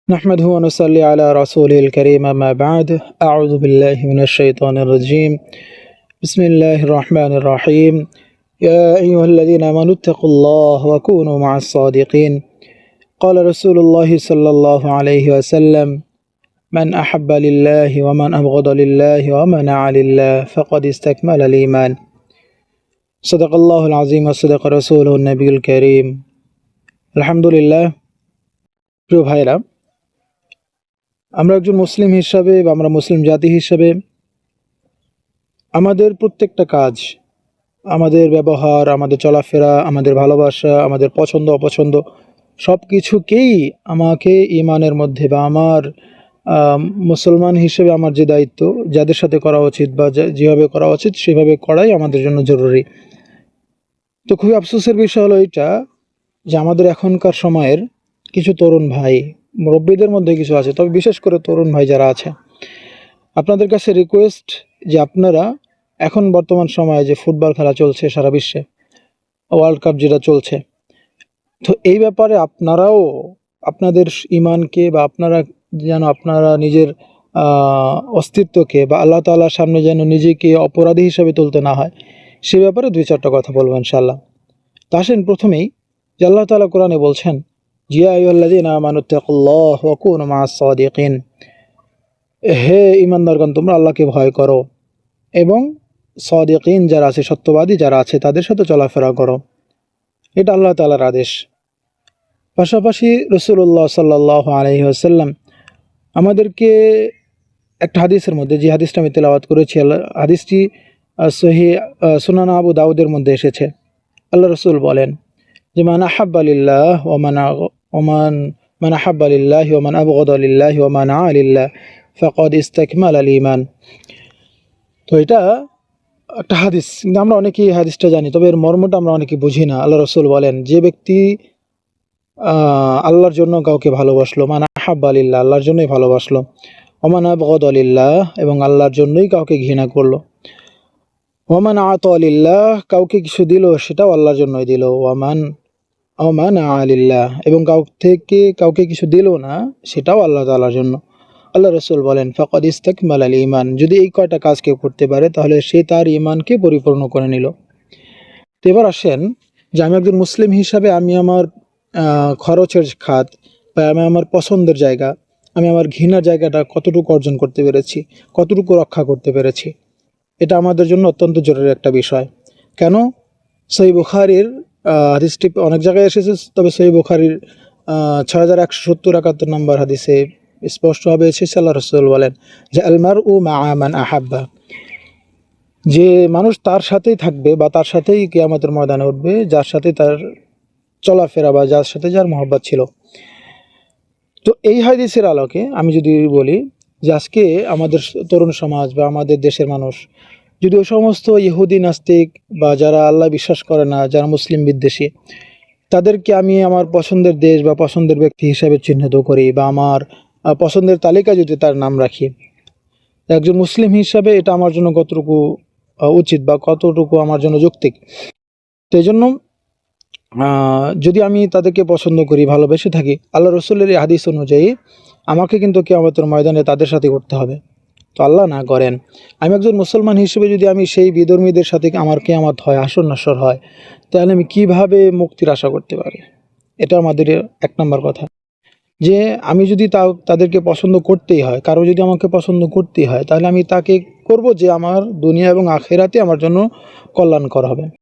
نحمده ونصلي على رسوله الكريم أما بعد أعوذ بالله من الشيطان الرجيم بسم الله الرحمن الرحيم يا أيها الذين آمنوا اتقوا الله وكونوا مع الصادقين قال رسول الله صلى الله عليه وسلم من أحب لله ومن أبغض لله ومنع لله فقد استكمل الإيمان صدق الله العظيم وصدق رسوله النبي الكريم الحمد لله প্রিয় ভাইরা, আমরা একজন মুসলিম হিসাবে বা আমরা মুসলিম জাতি হিসাবে আমাদের প্রত্যেকটা কাজ, আমাদের ব্যবহার, আমাদের চলাফেরা, আমাদের ভালোবাসা, আমাদের পছন্দ অপছন্দ সব কিছুকেই আমাকে ঈমানের মধ্যে বা আমার মুসলমান হিসেবে আমার যে দায়িত্ব, যাদের সাথে করা উচিত বা যেভাবে করা উচিত সেভাবে করাই আমাদের জন্য জরুরি। তো খুবই আফসোসের বিষয় হলো এটা যে আমাদের এখনকার সময়ের কিছু তরুণ ভাই, মুরব্বীদের মধ্যে কিছু আছে, তবে বিশেষ করে তরুণ ভাই যারা আছে, আপনাদের কাছে রিকোয়েস্ট যে আপনারা এখন বর্তমান সময়ে যে ফুটবল খেলা চলছে সারা বিশ্বে, ওয়ার্ল্ড কাপ যেটা চলছে, তো এই ব্যাপারে আপনারাও আপনাদের ঈমানকে বা আপনারা নিজের অস্তিত্বকে বা আল্লাহ তাআলার সামনে যেন নিজেকে অপরাধী হিসেবে তুলতে না হয়, সে ব্যাপারে 2-4টা কথা বলবো ইনশাআল্লাহ। তো আসেন প্রথমেই যে আল্লাহ তাআলা কোরআনে বলছেন, ইয়া আইয়ুহাল্লাযীনা আমানু তাকুল্লাহ ওয়া কুনু মা'আস সাদিকিন, হে ঈমানদারগণ তোমরা আল্লাহকে ভয় করো এবং সাদিকিন যারা আছে, সত্যবাদী যারা আছে তাদের সাথে চলাফেরা করো। এটা আল্লাহ তাআলার আদেশ। পাশাপাশি রাসূলুল্লাহ সাল্লাল্লাহু আলাইহি ওয়াসাল্লাম আমাদেরকে একটা হাদিসের মধ্যে, যে হাদিসটা আমি তেলাওয়াত করেছি, হাদিসটি সহিহ সুনান আবু দাউদের মধ্যে এসেছে। আল্লাহ রাসূল বলেন যে মান আহাব্বা লিল্লাহ ওয়া মান আহাব্বা লিল্লাহি ওয়া মান আবগাদা লিল্লাহি ওয়া মান আ'a লিল্লাহ ফাকাদ ইসতাকমালা আল ঈমান। তো এটা একটা হাদিস, কিন্তু আমরা অনেকেই হাদিসটা জানি, তবে এর মর্মটা আমরা অনেকে বুঝি না। আল্লাহ রাসূল বলেন, যে ব্যক্তি আল্লাহর জন্য কাউকে ভালোবাসলো, মান আহাব্বা লিল্লাহ আল্লাহর জন্যই ভালোবাসলো, ওয়া মান আবগাদা লিল্লাহ এবং আল্লাহর জন্যই কাউকে ঘৃণা করলো, ওয়া মান আ'তা লিল্লাহ কাউকে কিছু দিল সেটাও আল্লাহর জন্যই দিল, ওয়া মান আ'a লিল্লাহ এবং কাউকে কিছু দিল না সেটাও আল্লাহ তাআলার জন্য। আল্লাহ রাসূল বলেন ফাকাদ ইসতাকমালা আল ঈমান, যদি এই কয়টা কাজ কেউ করতে পারে তাহলে সে তার ঈমানকে পরিপূর্ণ করে নিল। তো এবার আসেন যে আমি একজন মুসলিম হিসাবে আমি আমার খরচের খাত বা আমি আমার পছন্দের জায়গা, আমি আমার ঘৃণার জায়গাটা কতটুকু অর্জন করতে পেরেছি, কতটুকু রক্ষা করতে পেরেছি, এটা আমাদের জন্য অত্যন্ত জরুরি একটা বিষয়। কেন? সহিহ বুখারীর হাদিসটি অনেক জায়গায় এসেছে, তবে সহিহ বুখারীর 6170 নম্বর হাদিসে স্পষ্টভাবে এসেছে। আল্লাহ রাসূল বলেন যে আল মারউ মা'a মান আহাব্বা, যে মানুষ তার সাথেই থাকবে বা তার সাথেই কিয়ামতের ময়দানে উঠবে যার সাথে তার চলাফেরা বা যার সাথে যার মহব্বত ছিল। তো এই হাদিসের আলোকে আমি যদি বলি যে আজকে আমাদের তরুণ সমাজ বা আমাদের দেশের মানুষ যদি ওই সমস্ত ইহুদি নাস্তিক বা যারা আল্লাহ বিশ্বাস করে না, যারা মুসলিম বিদ্বেষী, তাদেরকে আমি আমার পছন্দের দেশ বা পছন্দের ব্যক্তি হিসাবে চিহ্নিত করি বা আমার পছন্দের তালিকায় যদি তার নাম রাখি, একজন মুসলিম হিসাবে এটা আমার জন্য কতটুকু উচিত বা কতটুকু আমার জন্য যৌক্তিক। তো এই জন্য যদি আমি তাদেরকে পছন্দ করি, ভালোবেসে থাকি, আল্লাহ রসুলের এই হাদিস অনুযায়ী আমাকে কিন্তু কিয়ামতের ময়দানে তাদের সাথে করতে হবে। তো আল্লাহ না করেন আমি একজন মুসলমান হিসেবে যদি আমি সেই বিধর্মীদের সাথে আমার কিয়ামত হয়, আসর নাসর হয়, তাহলে আমি কিভাবে মুক্তির আশা করতে পারি? এটা আমাদের 1 নম্বর কথা। যে আমি যদি তাদেরকে পছন্দ করতেই হয়, কারো যদি আমাকে পছন্দ করতেই হয়, তাহলে আমি তাকে করব যে আমার দুনিয়া এবং আখিরাতে আমার জন্য কল্যাণকর হবে।